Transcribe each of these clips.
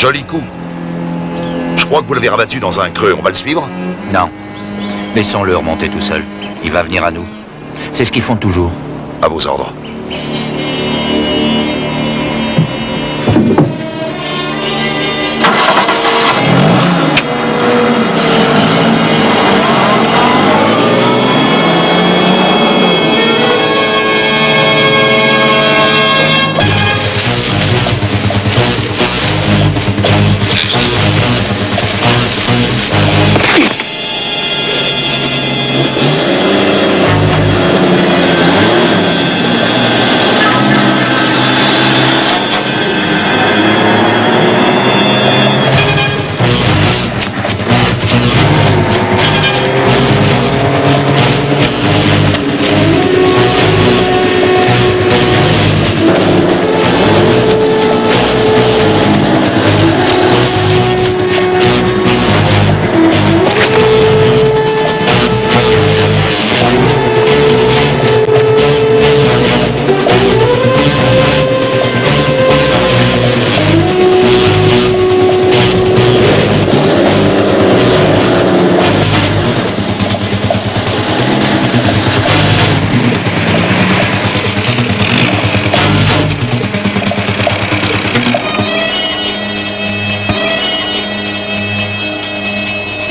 Joli coup. Je crois que vous l'avez rabattu dans un creux. On va le suivre? Non. Laissons-le remonter tout seul. Il va venir à nous. C'est ce qu'ils font toujours. À vos ordres.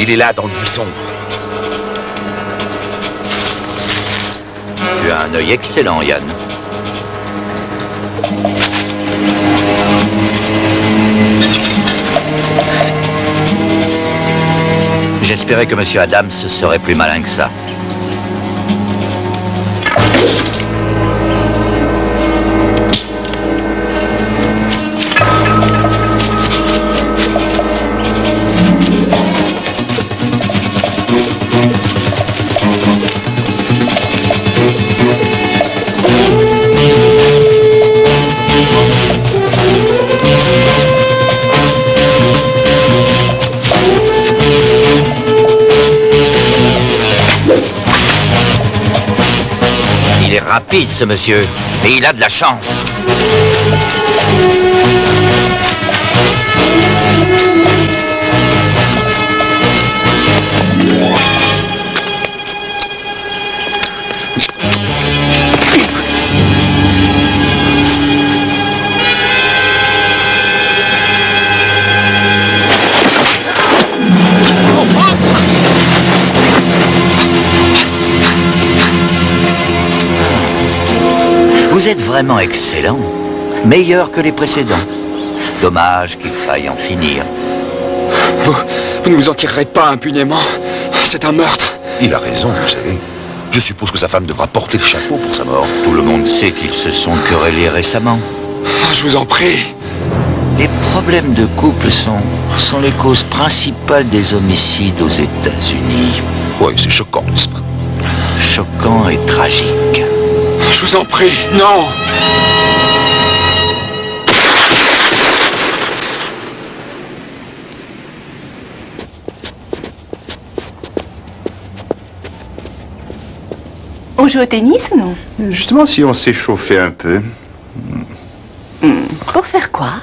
Il est là, dans le buisson. Tu as un œil excellent, Yann. J'espérais que M. Adams serait plus malin que ça. Il est rapide, ce monsieur, et il a de la chance. Vous êtes vraiment excellent, meilleur que les précédents. Dommage qu'il faille en finir. Vous ne vous en tirerez pas impunément. C'est un meurtre. Il a raison, vous savez. Je suppose que sa femme devra porter le chapeau pour sa mort. Tout le monde sait qu'ils se sont querellés récemment. Je vous en prie. Les problèmes de couple sont les causes principales des homicides aux États-Unis. Oui, c'est choquant, n'est-ce pas? Choquant et tragique. Je vous en prie, non! On joue au tennis ou non? Justement, si on s'échauffait un peu. Pour faire quoi?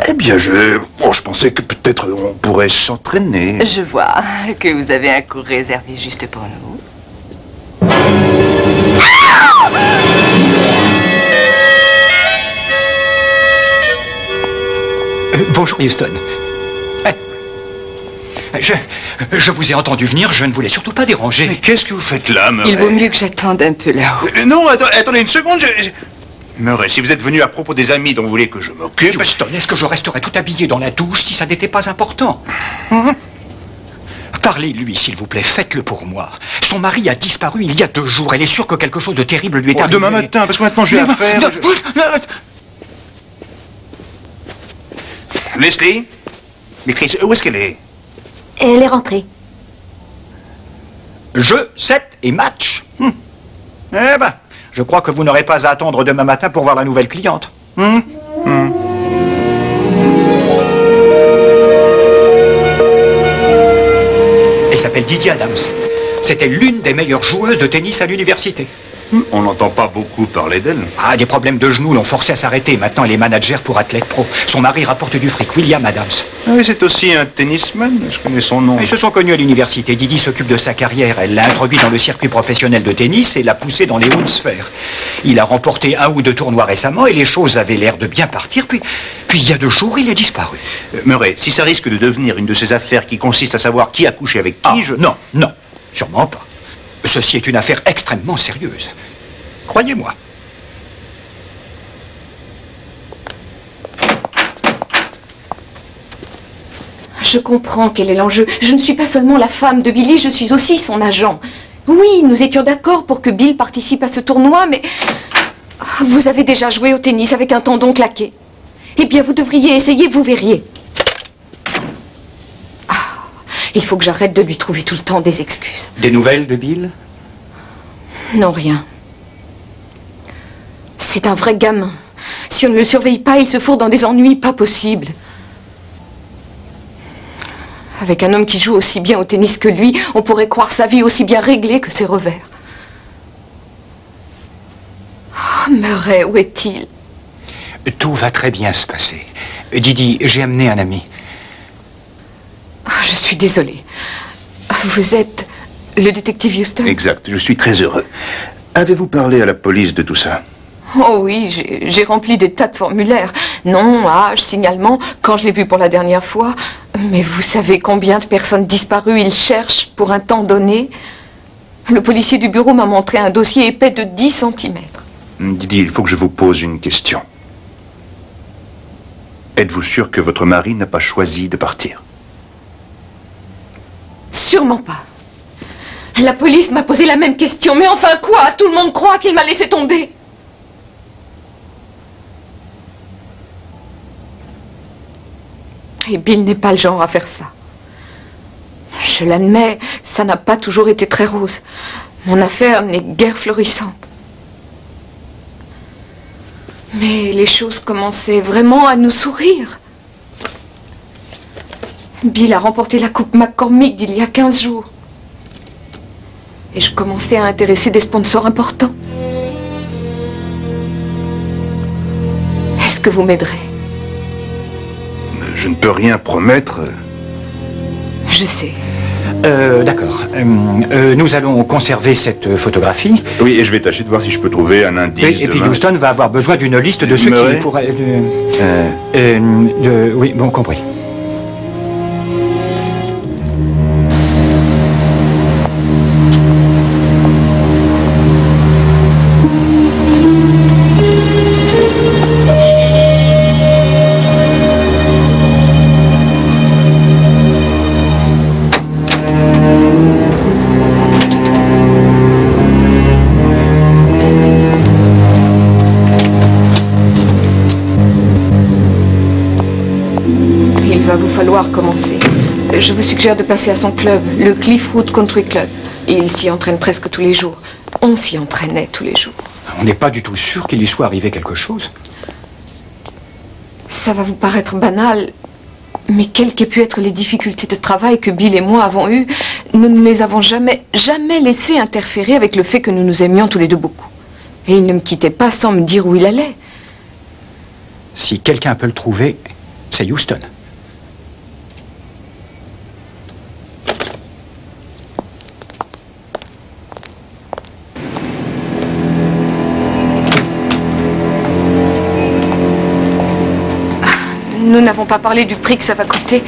Eh bien, je pensais que peut-être on pourrait s'entraîner. Je vois que vous avez un cours réservé juste pour nous. Bonjour Houston. Je vous ai entendu venir, je ne voulais surtout pas déranger. Mais qu'est-ce que vous faites là, Murray? Il vaut mieux que j'attende un peu là-haut. Non, attendez une seconde, Murray, si vous êtes venu à propos des amis dont vous voulez que je m'occupe... Houston, est-ce que je resterais tout habillé dans la douche si ça n'était pas important? Parlez-lui, s'il vous plaît, faites-le pour moi. Son mari a disparu il y a 2 jours. Elle est sûre que quelque chose de terrible lui est arrivé. Demain matin, parce que maintenant j'ai affaire... Leslie? Maîtrise, où est-ce qu'elle est? Elle est rentrée. Jeu, 7 et match. Eh ben, je crois que vous n'aurez pas à attendre demain matin pour voir la nouvelle cliente. Elle s'appelle Didi Adams. C'était l'une des meilleures joueuses de tennis à l'université. On n'entend pas beaucoup parler d'elle. Ah, des problèmes de genoux l'ont forcé à s'arrêter. Maintenant, elle est manager pour Athlète Pro. Son mari rapporte du fric, William Adams. Ah oui, c'est aussi un tennisman, je connais son nom. Ils se sont connus à l'université. Didi s'occupe de sa carrière. Elle l'a introduit dans le circuit professionnel de tennis et l'a poussé dans les hautes sphères. Il a remporté 1 ou 2 tournois récemment et les choses avaient l'air de bien partir. Puis il y a 2 jours, il a disparu. Murray, si ça risque de devenir une de ces affaires qui consiste à savoir qui a couché avec qui, Non, sûrement pas. Ceci est une affaire extrêmement sérieuse. Croyez-moi. Je comprends quel est l'enjeu. Je ne suis pas seulement la femme de Billy, je suis aussi son agent. Oui, nous étions d'accord pour que Bill participe à ce tournoi, mais... Vous avez déjà joué au tennis avec un tendon claqué. Eh bien, vous devriez essayer, vous verriez. Il faut que j'arrête de lui trouver tout le temps des excuses. Des nouvelles de Bill? Non, rien. C'est un vrai gamin. Si on ne le surveille pas, il se fourre dans des ennuis pas possibles. Avec un homme qui joue aussi bien au tennis que lui, on pourrait croire sa vie aussi bien réglée que ses revers. Oh, Murray, où est-il? Tout va très bien se passer. Didi, j'ai amené un ami. Je suis désolée. Vous êtes le détective Houston? Exact, je suis très heureux. Avez-vous parlé à la police de tout ça? Oh oui, j'ai rempli des tas de formulaires. Nom, âge, signalement, quand je l'ai vu pour la dernière fois. Mais vous savez combien de personnes disparues ils cherchent pour un temps donné? Le policier du bureau m'a montré un dossier épais de 10 cm. Didi, il faut que je vous pose une question. Êtes-vous sûr que votre mari n'a pas choisi de partir? Sûrement pas. La police m'a posé la même question, mais enfin quoi? Tout le monde croit qu'il m'a laissé tomber. Et Bill n'est pas le genre à faire ça. Je l'admets, ça n'a pas toujours été très rose. Mon affaire n'est guère florissante. Mais les choses commençaient vraiment à nous sourire. Bill a remporté la Coupe McCormick d'il y a 15 jours. Et je commençais à intéresser des sponsors importants. Est-ce que vous m'aiderez? Je ne peux rien promettre. Je sais. D'accord. Nous allons conserver cette photographie. Oui, et je vais tâcher de voir si je peux trouver un indice. Et puis Houston va avoir besoin d'une liste de ceux qui pourraient... oui, bon, compris. Commencer. Je vous suggère de passer à son club, le Cliffwood Country Club. Il s'y entraîne presque tous les jours. On s'y entraînait tous les jours. On n'est pas du tout sûr qu'il y soit arrivé quelque chose. Ça va vous paraître banal, mais quelles qu'aient pu être les difficultés de travail que Bill et moi avons eues, nous ne les avons jamais laissé interférer avec le fait que nous nous aimions tous les deux beaucoup. Et il ne me quittait pas sans me dire où il allait. Si quelqu'un peut le trouver, c'est Houston. Nous n'avons pas parlé du prix que ça va coûter.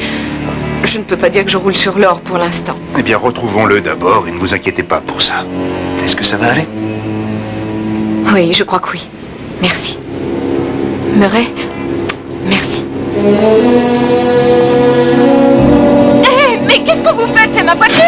Je ne peux pas dire que je roule sur l'or pour l'instant. Eh bien, retrouvons-le d'abord et ne vous inquiétez pas pour ça. Est-ce que ça va aller? Oui, je crois que oui. Merci. Murray, merci. Hé, mais qu'est-ce que vous faites? C'est ma voiture!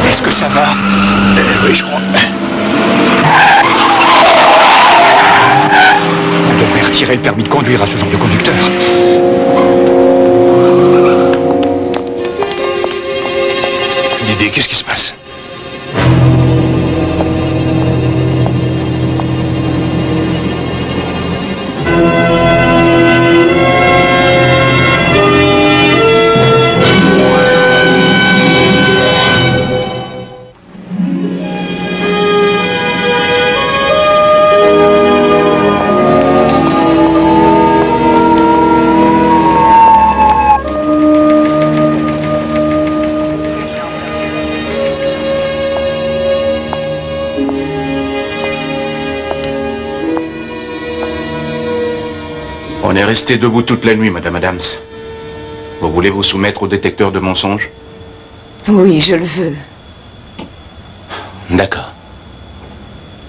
Est-ce que ça va? Oui, je crois. retirer le permis de conduire à ce genre de conducteur. Didier, qu'est-ce qui se passe? On est resté debout toute la nuit, Madame Adams. Vous voulez vous soumettre au détecteur de mensonges? Oui, je le veux. D'accord.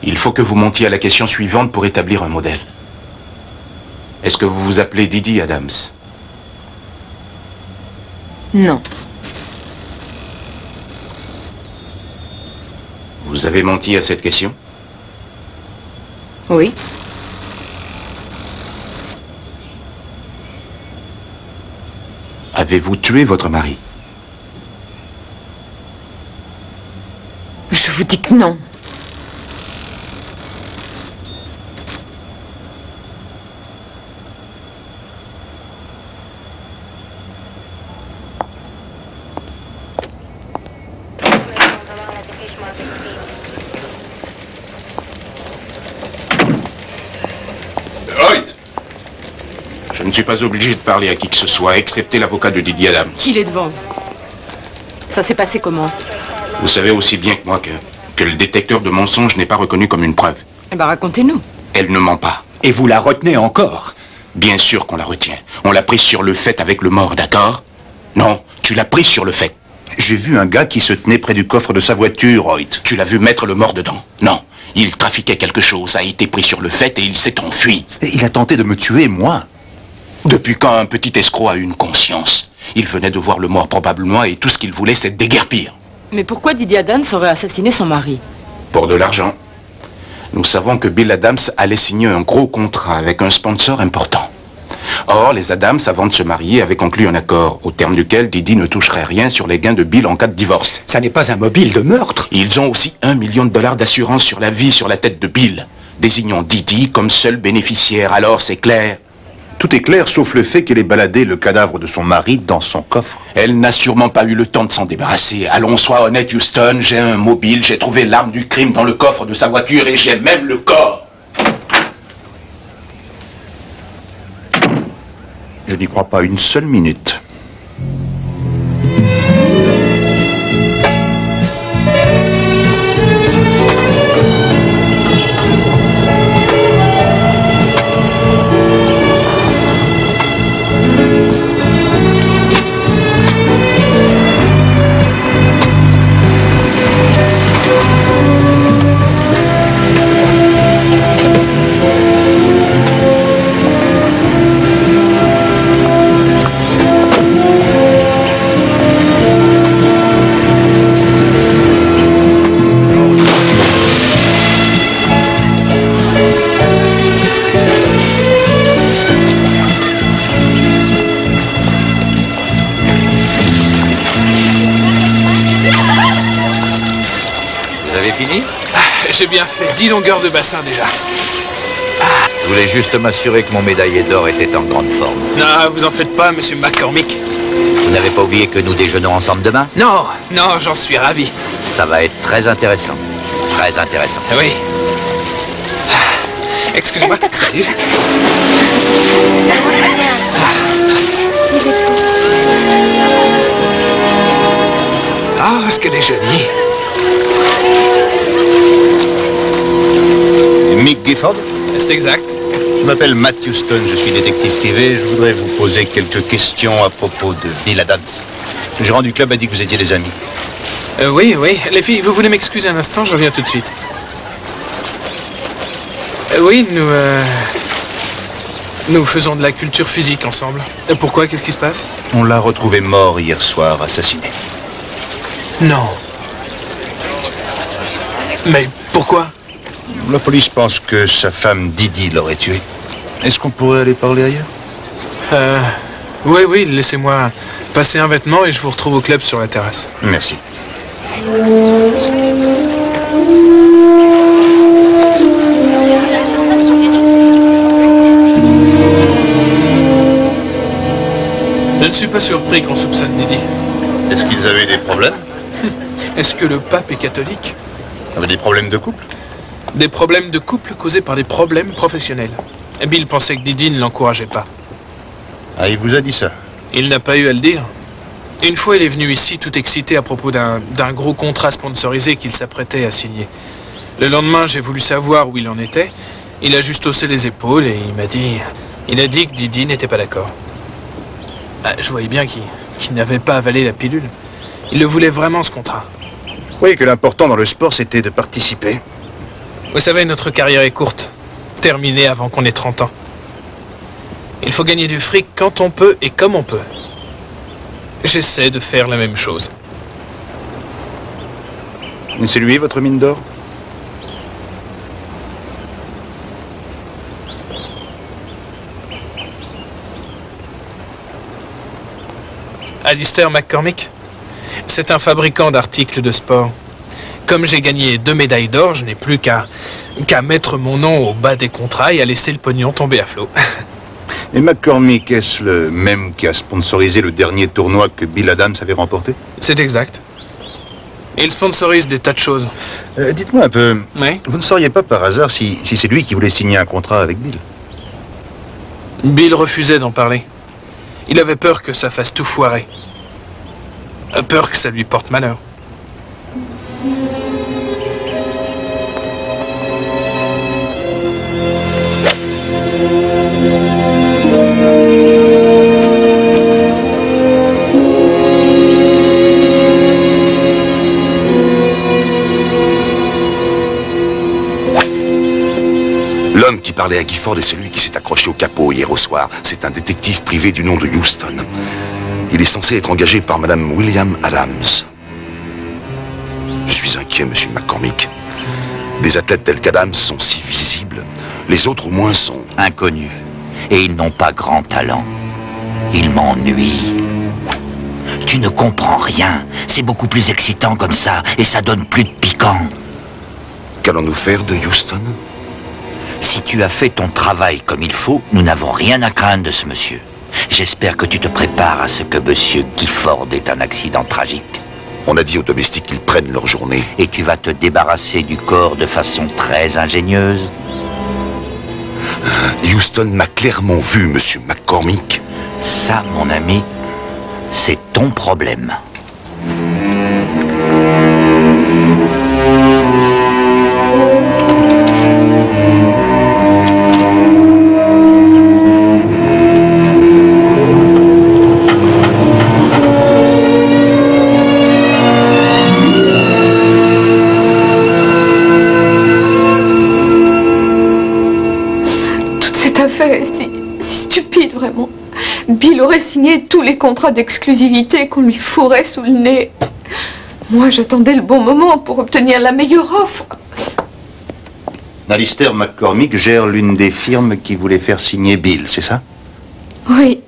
Il faut que vous montiez à la question suivante pour établir un modèle. Est-ce que vous vous appelez Didi Adams? Non. Vous avez menti à cette question? Oui. Avez-vous tué votre mari? Je vous dis que non. Hoyt! Je ne suis pas obligé de parler à qui que ce soit, excepté l'avocat de Didi Adams. Il est devant vous. Ça s'est passé comment? Vous savez aussi bien que moi que le détecteur de mensonges n'est pas reconnu comme une preuve. Eh ben, racontez-nous. Elle ne ment pas. Et vous la retenez encore? Bien sûr qu'on la retient. On l'a prise sur le fait avec le mort, d'accord? Non, tu l'as prise sur le fait. J'ai vu un gars qui se tenait près du coffre de sa voiture, Hoyt. Tu l'as vu mettre le mort dedans? Non. Il trafiquait quelque chose, a été pris sur le fait et il s'est enfui. Et il a tenté de me tuer, moi. Depuis quand un petit escroc a eu une conscience? Il venait de voir le mort probablement et tout ce qu'il voulait c'est déguerpir. Mais pourquoi Didi Adams aurait assassiné son mari? Pour de l'argent. Nous savons que Bill Adams allait signer un gros contrat avec un sponsor important. Or, les Adams, avant de se marier, avaient conclu un accord au terme duquel Didi ne toucherait rien sur les gains de Bill en cas de divorce. Ça n'est pas un mobile de meurtre. Ils ont aussi $1 million d'assurance sur la vie sur la tête de Bill, désignant Didi comme seul bénéficiaire. Alors, c'est clair. Tout est clair, sauf le fait qu'elle ait baladé le cadavre de son mari dans son coffre. Elle n'a sûrement pas eu le temps de s'en débarrasser. Allons, sois honnête, Houston, j'ai un mobile, j'ai trouvé l'arme du crime dans le coffre de sa voiture et j'ai même le corps. Je n'y crois pas une seule minute. J'ai bien fait 10 longueurs de bassin déjà. Je voulais juste m'assurer que mon médaillé d'or était en grande forme. Non, vous en faites pas, monsieur McCormick. Vous n'avez pas oublié que nous déjeunons ensemble demain? Non, non, j'en suis ravi. Ça va être très intéressant. Très intéressant. Oui. Excusez-moi. Salut. Ah, est-ce qu'elle est jolie? Mick Gifford? C'est exact. Je m'appelle Matt Houston, je suis détective privé. Je voudrais vous poser quelques questions à propos de Bill Adams. Le gérant du club a dit que vous étiez des amis. Oui, oui. Les filles, vous voulez m'excuser un instant? Je reviens tout de suite. Oui, nous faisons de la culture physique ensemble. Pourquoi? Qu'est-ce qui se passe? On l'a retrouvé mort hier soir, assassiné. Non. Mais pourquoi? La police pense que sa femme Didi l'aurait tué. Est-ce qu'on pourrait aller parler ailleurs? Oui, laissez-moi passer un vêtement et je vous retrouve au club sur la terrasse. Merci. Je ne suis pas surpris qu'on soupçonne Didi. Est-ce qu'ils avaient des problèmes? Est-ce que le pape est catholique? Avait des problèmes de couple? Des problèmes de couple causés par des problèmes professionnels. Bill pensait que Didi ne l'encourageait pas. Ah, il vous a dit ça? Il n'a pas eu à le dire. Une fois, il est venu ici tout excité à propos d'un gros contrat sponsorisé qu'il s'apprêtait à signer. Le lendemain, j'ai voulu savoir où il en était. Il a juste haussé les épaules et il m'a dit... Il a dit que Didi n'était pas d'accord. Je voyais bien qu'il n'avait pas avalé la pilule. Il le voulait vraiment, ce contrat. Je croyais que l'important dans le sport, c'était de participer. Vous savez, notre carrière est courte. Terminée avant qu'on ait 30 ans. Il faut gagner du fric quand on peut et comme on peut. J'essaie de faire la même chose. Et c'est lui, votre mine d'or? Alistair McCormick, c'est un fabricant d'articles de sport. Comme j'ai gagné 2 médailles d'or, je n'ai plus qu'à mettre mon nom au bas des contrats et à laisser le pognon tomber à flot. Et McCormick, est-ce le même qui a sponsorisé le dernier tournoi que Bill Adams avait remporté? C'est exact. Il sponsorise des tas de choses. Dites-moi un peu, Oui? vous ne sauriez pas par hasard si c'est lui qui voulait signer un contrat avec Bill? Bill refusait d'en parler. Il avait peur que ça fasse tout foirer. Peur que ça lui porte malheur. L'homme qui parlait à Gifford est celui qui s'est accroché au capot hier au soir. C'est un détective privé du nom de Houston. Il est censé être engagé par Madame William Adams. Je suis inquiet, Monsieur McCormick. Des athlètes tels qu'Adams sont si visibles. Les autres, au moins, sont... inconnus. Et ils n'ont pas grand talent. Ils m'ennuient. Tu ne comprends rien. C'est beaucoup plus excitant comme ça, et ça donne plus de piquant. Qu'allons-nous faire de Houston? Si tu as fait ton travail comme il faut, nous n'avons rien à craindre de ce monsieur. J'espère que tu te prépares à ce que monsieur Gifford ait un accident tragique. On a dit aux domestiques qu'ils prennent leur journée. Et tu vas te débarrasser du corps de façon très ingénieuse. Houston m'a clairement vu, Monsieur McCormick. Ça, mon ami, c'est ton problème. Est si stupide, vraiment. Bill aurait signé tous les contrats d'exclusivité qu'on lui fourrait sous le nez. Moi, j'attendais le bon moment pour obtenir la meilleure offre. Alistair McCormick gère l'une des firmes qui voulait faire signer Bill, c'est ça? Oui.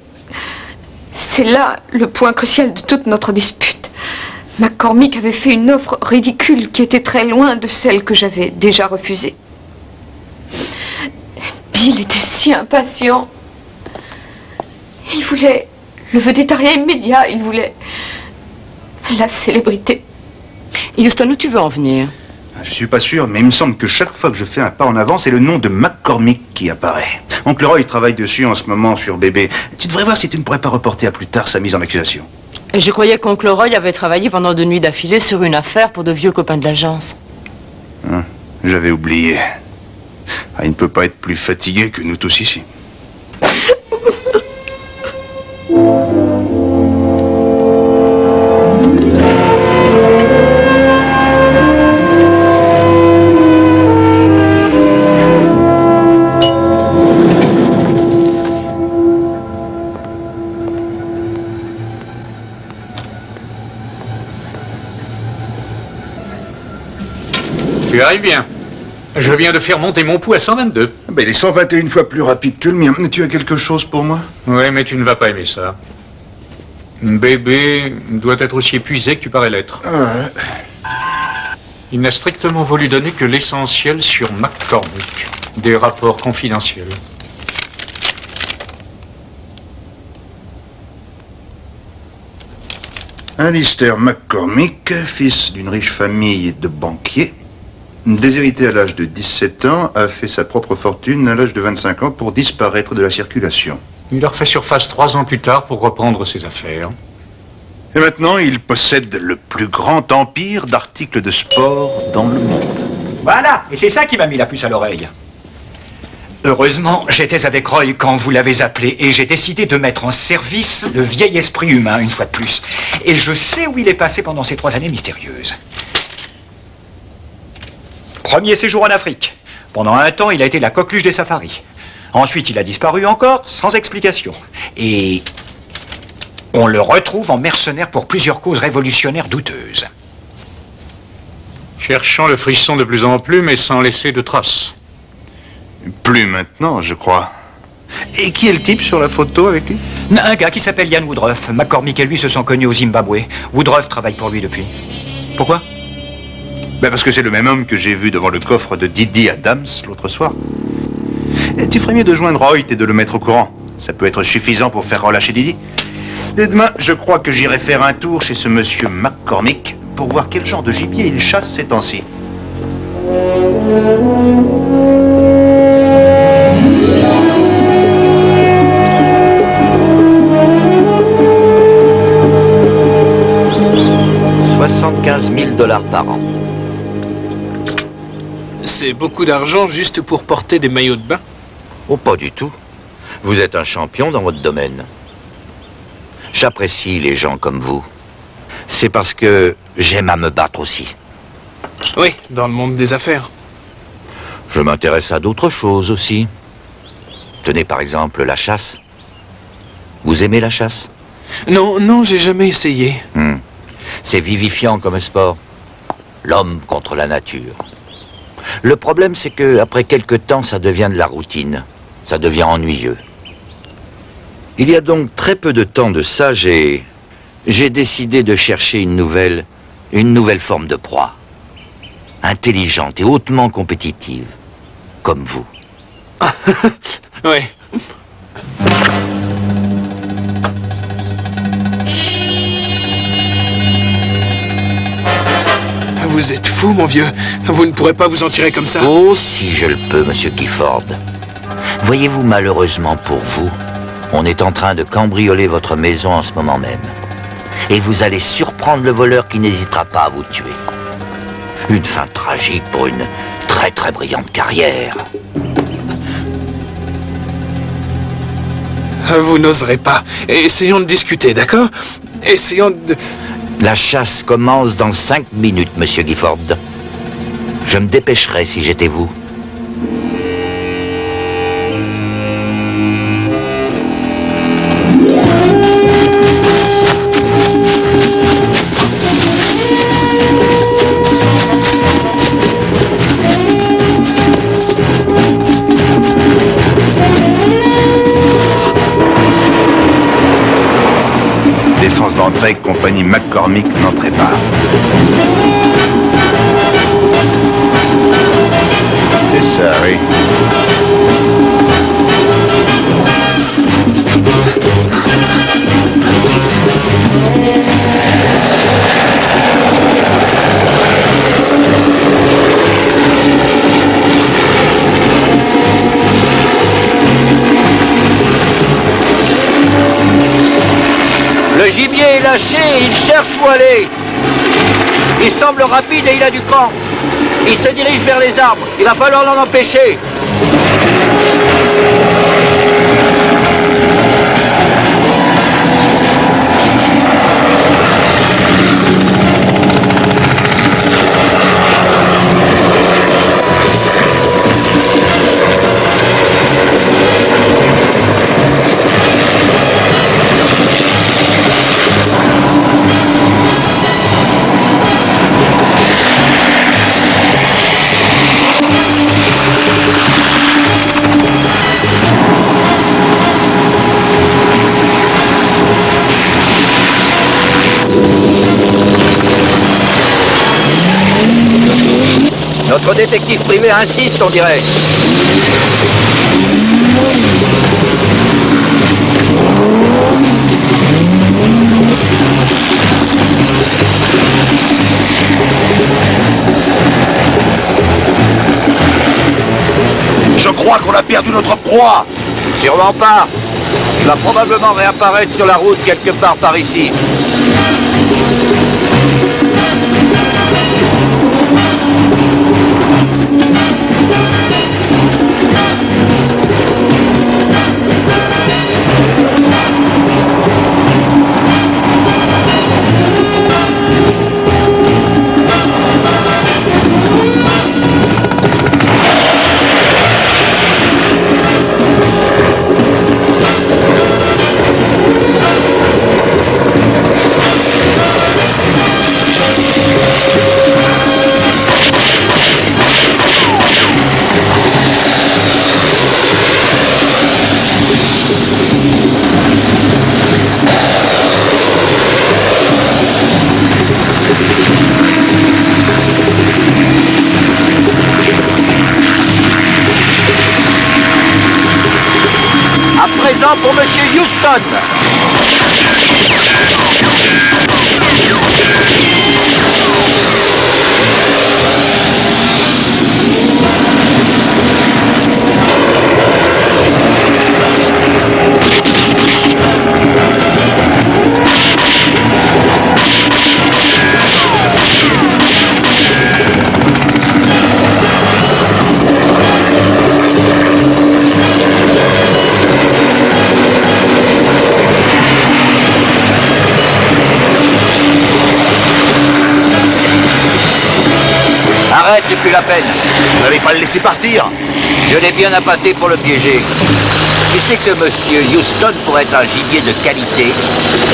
C'est là le point crucial de toute notre dispute. McCormick avait fait une offre ridicule qui était très loin de celle que j'avais déjà refusée. Bill était si impatient. Il voulait le vedettariat immédiat, il voulait la célébrité. Houston, où tu veux en venir? Je suis pas sûr, mais il me semble que chaque fois que je fais un pas en avant, c'est le nom de McCormick qui apparaît. Oncle Roy travaille dessus en ce moment sur bébé. Tu devrais voir si tu ne pourrais pas reporter à plus tard sa mise en accusation. Je croyais qu'Oncle Roy avait travaillé pendant 2 nuits d'affilée sur une affaire pour de vieux copains de l'agence. J'avais oublié. Il ne peut pas être plus fatigué que nous tous ici. Tu arrives bien. Je viens de faire monter mon pouls à 122. Ben, il est 121 fois plus rapide que le mien. Tu as quelque chose pour moi? Oui, mais tu ne vas pas aimer ça. Bébé doit être aussi épuisé que tu parais l'être. Il n'a strictement voulu donner que l'essentiel sur McCormick. Des rapports confidentiels. Alistair McCormick, fils d'une riche famille de banquiers, déshérité à l'âge de 17 ans, a fait sa propre fortune à l'âge de 25 ans pour disparaître de la circulation. Il a refait surface 3 ans plus tard pour reprendre ses affaires. Et maintenant, il possède le plus grand empire d'articles de sport dans le monde. Voilà, et c'est ça qui m'a mis la puce à l'oreille. Heureusement, j'étais avec Roy quand vous l'avez appelé et j'ai décidé de mettre en service le vieil esprit humain une fois de plus. Et je sais où il est passé pendant ces 3 années mystérieuses. Premier séjour en Afrique. Pendant un temps, il a été la coqueluche des safaris. Ensuite, il a disparu encore, sans explication. Et on le retrouve en mercenaire pour plusieurs causes révolutionnaires douteuses. Cherchant le frisson de plus en plus, mais sans laisser de traces. Plus maintenant, je crois. Et qui est le type sur la photo avec lui? Un gars qui s'appelle Ian Woodruff. McCormick et lui se sont connus au Zimbabwe. Woodruff travaille pour lui depuis. Pourquoi? Ben parce que c'est le même homme que j'ai vu devant le coffre de Didi Adams l'autre soir. Et tu ferais mieux de joindre Hoyt et de le mettre au courant. Ça peut être suffisant pour faire relâcher Didi. Dès demain, je crois que j'irai faire un tour chez ce monsieur McCormick pour voir quel genre de gibier il chasse ces temps-ci. $75 000 par an. C'est beaucoup d'argent juste pour porter des maillots de bain? Oh, pas du tout. Vous êtes un champion dans votre domaine. J'apprécie les gens comme vous. C'est parce que j'aime à me battre aussi. Oui, dans le monde des affaires. Je m'intéresse à d'autres choses aussi. Tenez par exemple la chasse. Vous aimez la chasse? Non, j'ai jamais essayé. C'est vivifiant comme sport. L'homme contre la nature. Le problème, c'est que après quelque temps, ça devient de la routine. Ça devient ennuyeux. Il y a donc très peu de temps de ça, j'ai décidé de chercher une nouvelle forme de proie. Intelligente et hautement compétitive. Comme vous. Oui. Vous êtes fou, mon vieux. Vous ne pourrez pas vous en tirer comme ça. Oh, si je le peux, monsieur Gifford. Voyez-vous, malheureusement pour vous, on est en train de cambrioler votre maison en ce moment même. Et vous allez surprendre le voleur qui n'hésitera pas à vous tuer. Une fin tragique pour une très très brillante carrière. Vous n'oserez pas. Essayons de discuter, d'accord? Essayons de... La chasse commence dans 5 minutes, monsieur Gifford. Je me dépêcherai si j'étais vous. Défense d'entrée, compagnie McCormick n'entrez pas. C'est ça, oui. Le gibier est lâché et il cherche où aller. Il semble rapide et il a du cran. Il se dirige vers les arbres. Il va falloir l'en empêcher. Votre détective privé insiste, on dirait. Je crois qu'on a perdu notre proie. Sûrement pas. Il va probablement réapparaître sur la route quelque part par ici. Pour Monsieur Houston. Arrête, c'est plus la peine. Vous n'allez pas le laisser partir. Je l'ai bien appâté pour le piéger. Tu sais que Monsieur Houston pourrait être un gibier de qualité.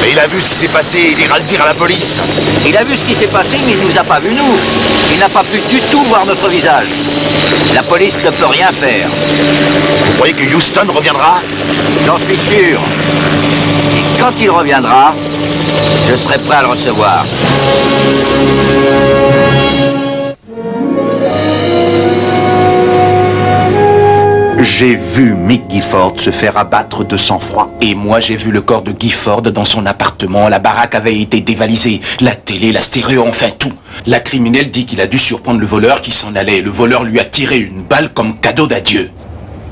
Mais il a vu ce qui s'est passé, il ira le dire à la police. Il a vu ce qui s'est passé, mais il ne nous a pas vus, nous. Il n'a pas pu du tout voir notre visage. La police ne peut rien faire. Vous croyez que Houston reviendra? J'en suis sûr. Et quand il reviendra, je serai prêt à le recevoir. J'ai vu Mick Gifford se faire abattre de sang-froid. Et moi, j'ai vu le corps de Gifford dans son appartement. La baraque avait été dévalisée. La télé, la stéréo, enfin tout. La criminelle dit qu'il a dû surprendre le voleur qui s'en allait. Le voleur lui a tiré une balle comme cadeau d'adieu.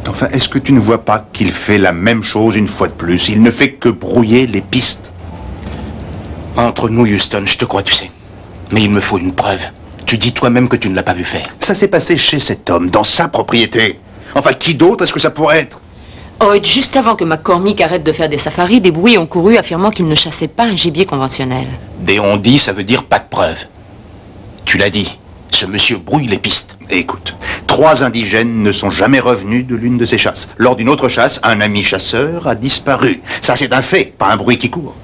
Enfin, est-ce que tu ne vois pas qu'il fait la même chose une fois de plus? Il ne fait que brouiller les pistes. Entre nous, Houston, je te crois, tu sais. Mais il me faut une preuve. Tu dis toi-même que tu ne l'as pas vu faire. Ça s'est passé chez cet homme, dans sa propriété. Enfin, qui d'autre est-ce que ça pourrait être? Hoyt, juste avant que McCormick arrête de faire des safaris, des bruits ont couru affirmant qu'il ne chassait pas un gibier conventionnel. Des on-dit, ça veut dire pas de preuve. Tu l'as dit, ce monsieur brouille les pistes. Écoute, 3 indigènes ne sont jamais revenus de l'une de ces chasses. Lors d'une autre chasse, un ami chasseur a disparu. Ça, c'est un fait, pas un bruit qui court.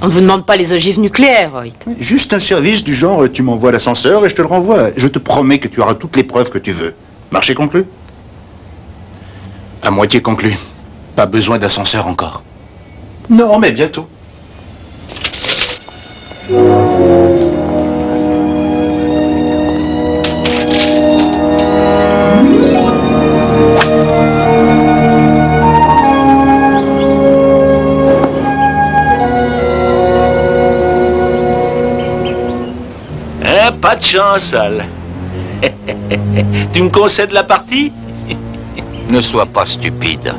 On ne vous demande pas les ogives nucléaires, Hoyt. Juste un service du genre, tu m'envoies l'ascenseur et je te le renvoie. Je te promets que tu auras toutes les preuves que tu veux. Marché conclu? À moitié conclu. Pas besoin d'ascenseur encore. Non, mais bientôt. Pas de chance, Al. Tu me concèdes la partie? Ne sois pas stupide.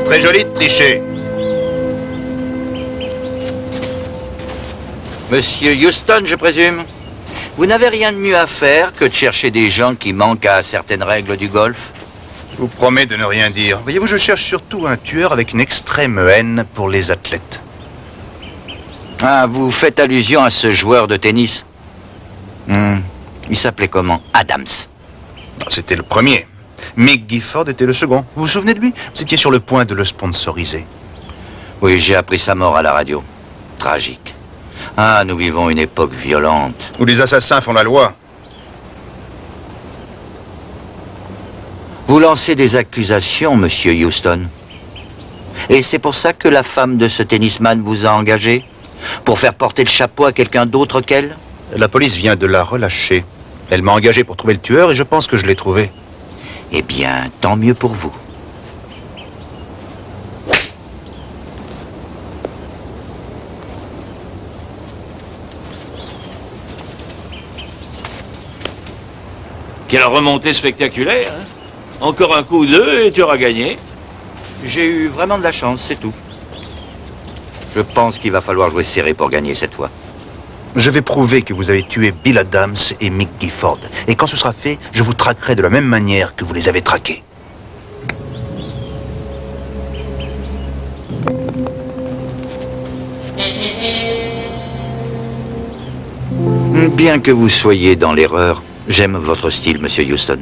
Très joli de tricher. Monsieur Houston, je présume, vous n'avez rien de mieux à faire que de chercher des gens qui manquent à certaines règles du golf? Je vous promets de ne rien dire. Voyez-vous, je cherche surtout un tueur avec une extrême haine pour les athlètes. Ah, vous faites allusion à ce joueur de tennis. Il s'appelait comment? Adams. C'était le premier. Mick Gifford était le second. Vous vous souvenez de lui? Vous étiez sur le point de le sponsoriser. Oui, j'ai appris sa mort à la radio. Tragique. Ah, nous vivons une époque violente. Où les assassins font la loi. Vous lancez des accusations, monsieur Houston. Et c'est pour ça que la femme de ce tennisman vous a engagé? Pour faire porter le chapeau à quelqu'un d'autre qu'elle? La police vient de la relâcher. Elle m'a engagé pour trouver le tueur et je pense que je l'ai trouvé. Eh bien, tant mieux pour vous. Quelle remontée spectaculaire, hein? Encore un coup ou deux et tu auras gagné. J'ai eu vraiment de la chance, c'est tout. Je pense qu'il va falloir jouer serré pour gagner cette fois. Je vais prouver que vous avez tué Bill Adams et Mick Gifford. Et quand ce sera fait, je vous traquerai de la même manière que vous les avez traqués. Bien que vous soyez dans l'erreur, j'aime votre style, monsieur Houston.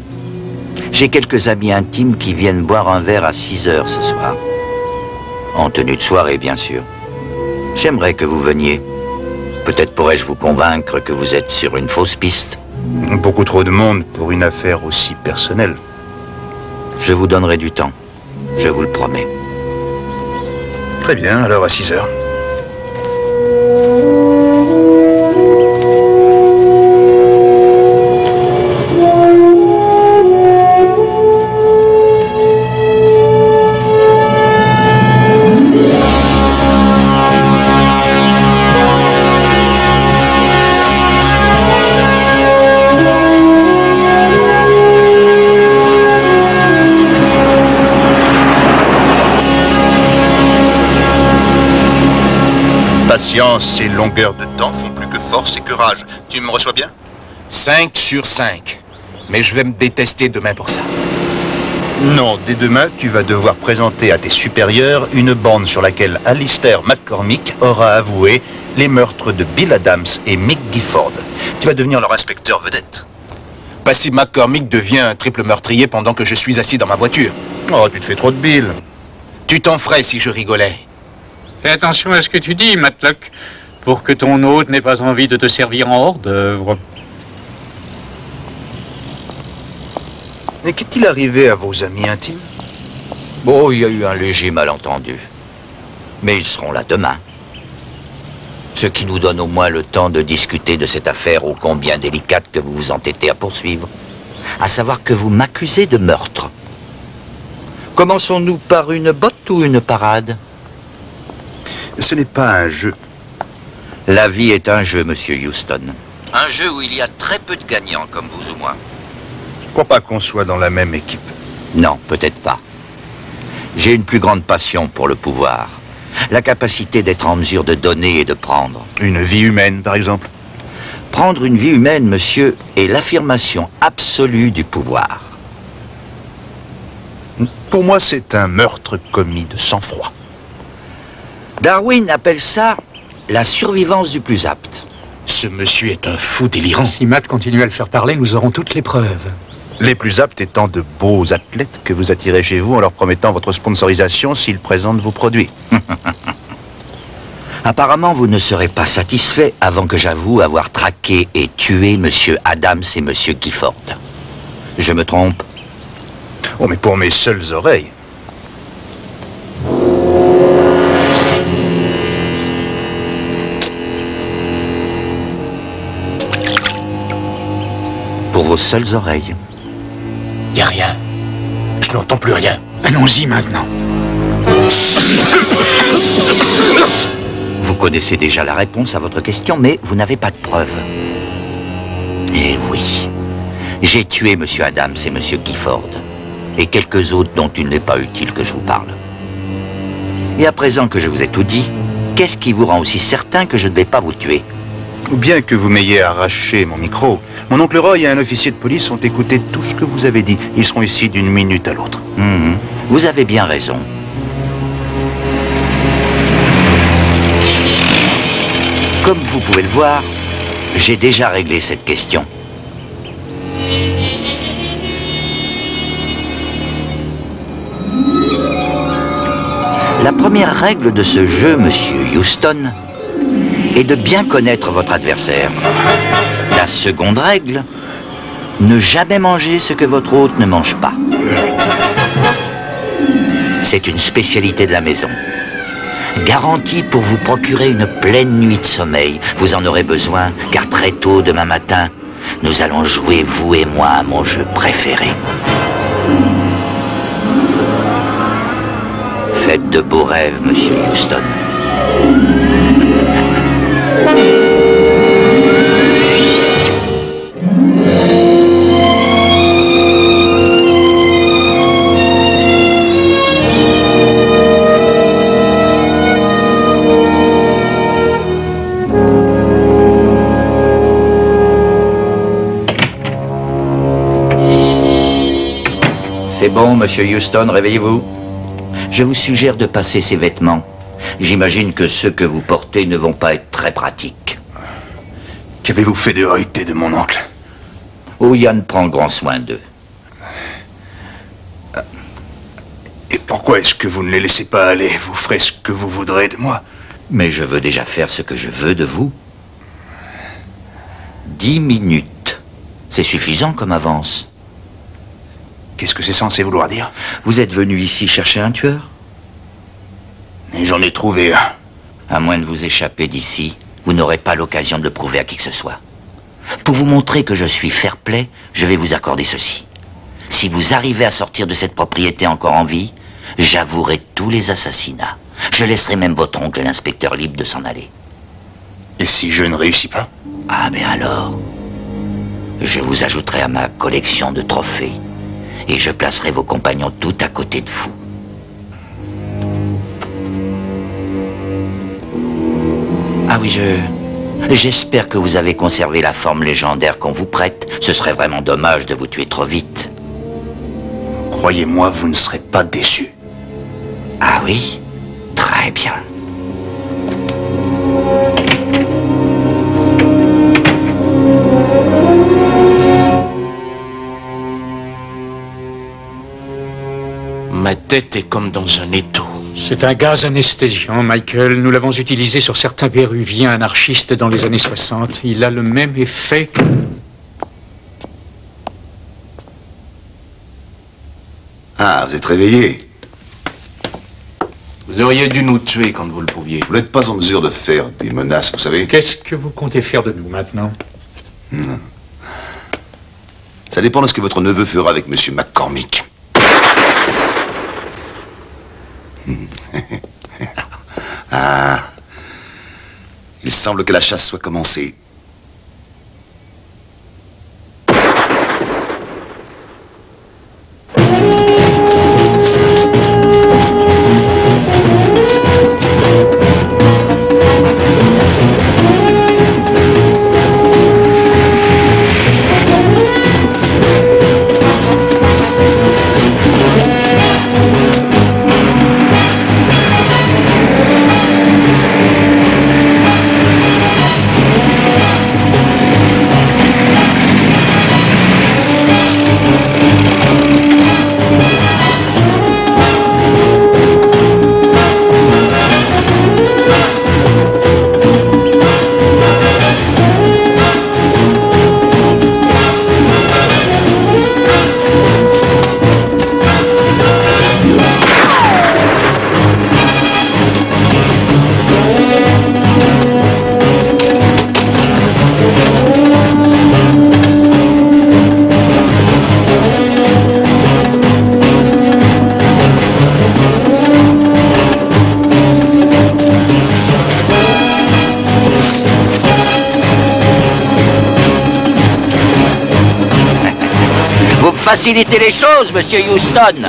J'ai quelques amis intimes qui viennent boire un verre à 6 heures ce soir. En tenue de soirée, bien sûr. J'aimerais que vous veniez. Peut-être pourrais-je vous convaincre que vous êtes sur une fausse piste. Beaucoup trop de monde pour une affaire aussi personnelle. Je vous donnerai du temps. Je vous le promets. Très bien, alors à 6 heures. Patience et longueur de temps font plus que force et que rage. Tu me reçois bien? 5 sur 5. Mais je vais me détester demain pour ça. Non, dès demain, tu vas devoir présenter à tes supérieurs une bande sur laquelle Alistair McCormick aura avoué les meurtres de Bill Adams et Mick Gifford. Tu vas devenir leur inspecteur vedette. Pas si McCormick devient un triple meurtrier pendant que je suis assis dans ma voiture. Oh, tu te fais trop de Bill. Tu t'en ferais si je rigolais. Fais attention à ce que tu dis, Matlock, pour que ton hôte n'ait pas envie de te servir en hors d'œuvre. Et qu'est-il arrivé à vos amis intimes? Bon, il y a eu un léger malentendu. Mais ils seront là demain. Ce qui nous donne au moins le temps de discuter de cette affaire ô combien délicate que vous vous entêtez à poursuivre. À savoir que vous m'accusez de meurtre. Commençons-nous par une botte ou une parade? Ce n'est pas un jeu. La vie est un jeu, monsieur Houston. Un jeu où il y a très peu de gagnants, comme vous ou moi. Je ne crois pas qu'on soit dans la même équipe. Non, peut-être pas. J'ai une plus grande passion pour le pouvoir. La capacité d'être en mesure de donner et de prendre. Une vie humaine, par exemple? Prendre une vie humaine, monsieur, est l'affirmation absolue du pouvoir. Pour moi, c'est un meurtre commis de sang-froid. Darwin appelle ça la survivance du plus apte. Ce monsieur est un fou délirant. Si Matt continue à le faire parler, nous aurons toutes les preuves. Les plus aptes étant de beaux athlètes que vous attirez chez vous en leur promettant votre sponsorisation s'ils présentent vos produits. Apparemment, vous ne serez pas satisfait avant que j'avoue avoir traqué et tué monsieur Adams et monsieur Gifford. Je me trompe? Oh, mais pour mes seules oreilles. Pour vos seules oreilles. Y a rien. Je n'entends plus rien. Allons-y maintenant. Vous connaissez déjà la réponse à votre question, mais vous n'avez pas de preuves. Eh oui. J'ai tué monsieur Adams et monsieur Gifford. Et quelques autres dont il n'est pas utile que je vous parle. Et à présent que je vous ai tout dit, qu'est-ce qui vous rend aussi certain que je ne vais pas vous tuer? Ou bien que vous m'ayez arraché mon micro. Mon oncle Roy et un officier de police ont écouté tout ce que vous avez dit. Ils seront ici d'une minute à l'autre. Vous avez bien raison. Comme vous pouvez le voir, j'ai déjà réglé cette question. La première règle de ce jeu, monsieur Houston, est de bien connaître votre adversaire. La seconde règle, ne jamais manger ce que votre hôte ne mange pas. C'est une spécialité de la maison. Garantie pour vous procurer une pleine nuit de sommeil. Vous en aurez besoin, car très tôt demain matin, nous allons jouer, vous et moi, à mon jeu préféré. Faites de beaux rêves, monsieur Houston. C'est bon, monsieur Houston, réveillez-vous. Je vous suggère de passer ces vêtements. J'imagine que ceux que vous portez ne vont pas être très pratiques. Qu'avez-vous fait de Hoyt et de mon oncle? Oyan prend grand soin d'eux. Et pourquoi est-ce que vous ne les laissez pas aller? Vous ferez ce que vous voudrez de moi. Mais je veux déjà faire ce que je veux de vous. 10 minutes. C'est suffisant comme avance. Qu'est-ce que c'est censé vouloir dire? Vous êtes venu ici chercher un tueur? Et j'en ai trouvé un. À moins de vous échapper d'ici, vous n'aurez pas l'occasion de le prouver à qui que ce soit. Pour vous montrer que je suis fair-play, je vais vous accorder ceci. Si vous arrivez à sortir de cette propriété encore en vie, j'avouerai tous les assassinats. Je laisserai même votre oncle et l'inspecteur libre de s'en aller. Et si je ne réussis pas? Ah, mais alors, je vous ajouterai à ma collection de trophées. Et je placerai vos compagnons tout à côté de vous. Ah oui, j'espère que vous avez conservé la forme légendaire qu'on vous prête. Ce serait vraiment dommage de vous tuer trop vite. Croyez-moi, vous ne serez pas déçus. Ah oui? Très bien. Ma tête est comme dans un étau. C'est un gaz anesthésiant, Michael. Nous l'avons utilisé sur certains péruviens anarchistes dans les années 60. Il a le même effet que... Ah, vous êtes réveillé. Vous auriez dû nous tuer quand vous le pouviez. Vous n'êtes pas en mesure de faire des menaces, vous savez. Qu'est-ce que vous comptez faire de nous maintenant? Ça dépend de ce que votre neveu fera avec Monsieur McCormick. Ah. Il semble que la chasse soit commencée. Facilitez les choses, monsieur Houston.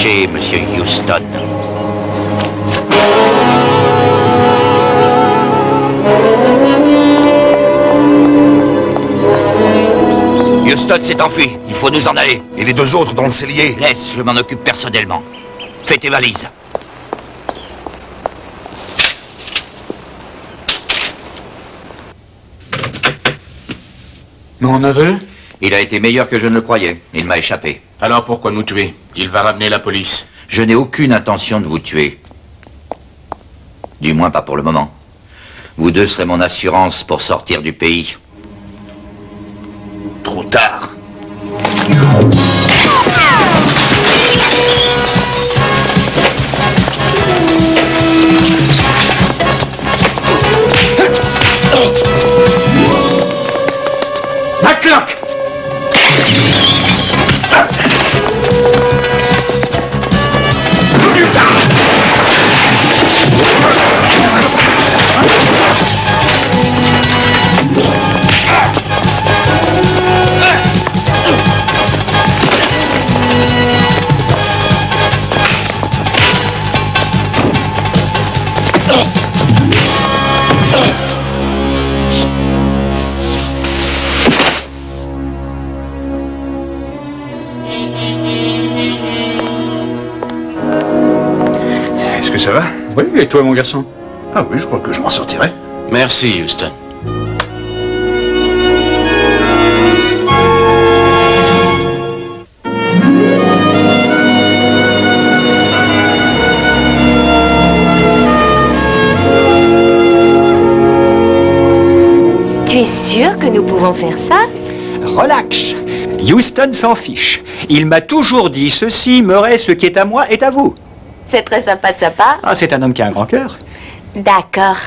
chercher, monsieur Houston. Houston s'est enfui. Il faut nous en aller. Et les deux autres dans le cellier? Laisse, je m'en occupe personnellement. Fais tes valises. Mon neveu? Il a été meilleur que je ne le croyais. Il m'a échappé. Alors pourquoi nous tuer? Il va ramener la police. Je n'ai aucune intention de vous tuer. Du moins pas pour le moment. Vous deux serez mon assurance pour sortir du pays. Trop tard. Matlock! Est-ce que ça va? Oui, et toi, mon garçon? Ah oui, je crois que je m'en sortirai. Merci, Houston. Tu es sûr que nous pouvons faire ça? Relax. Houston s'en fiche. Il m'a toujours dit ceci, Murray, ce qui est à moi est à vous. C'est très sympa de sa part. Ah, c'est un homme qui a un grand cœur. D'accord.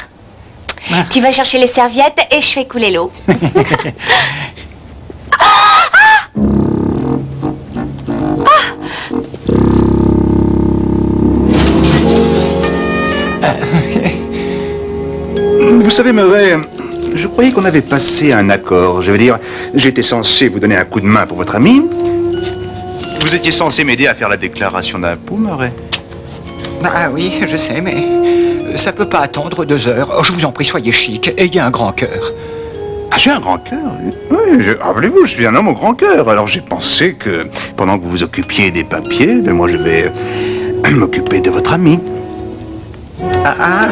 Tu vas chercher les serviettes et je fais couler l'eau. Vous savez, Murray, je croyais qu'on avait passé un accord. Je veux dire, j'étais censé vous donner un coup de main pour votre ami. Vous étiez censé m'aider à faire la déclaration d'impôt, Murray. Ah oui, je sais, mais ça peut pas attendre 2 heures. Oh, je vous en prie, soyez chic, ayez un grand cœur. Ah, j'ai un grand cœur? Oui, rappelez-vous, je suis un homme au grand cœur. Alors j'ai pensé que pendant que vous vous occupiez des papiers, ben moi je vais m'occuper de votre ami. Ah.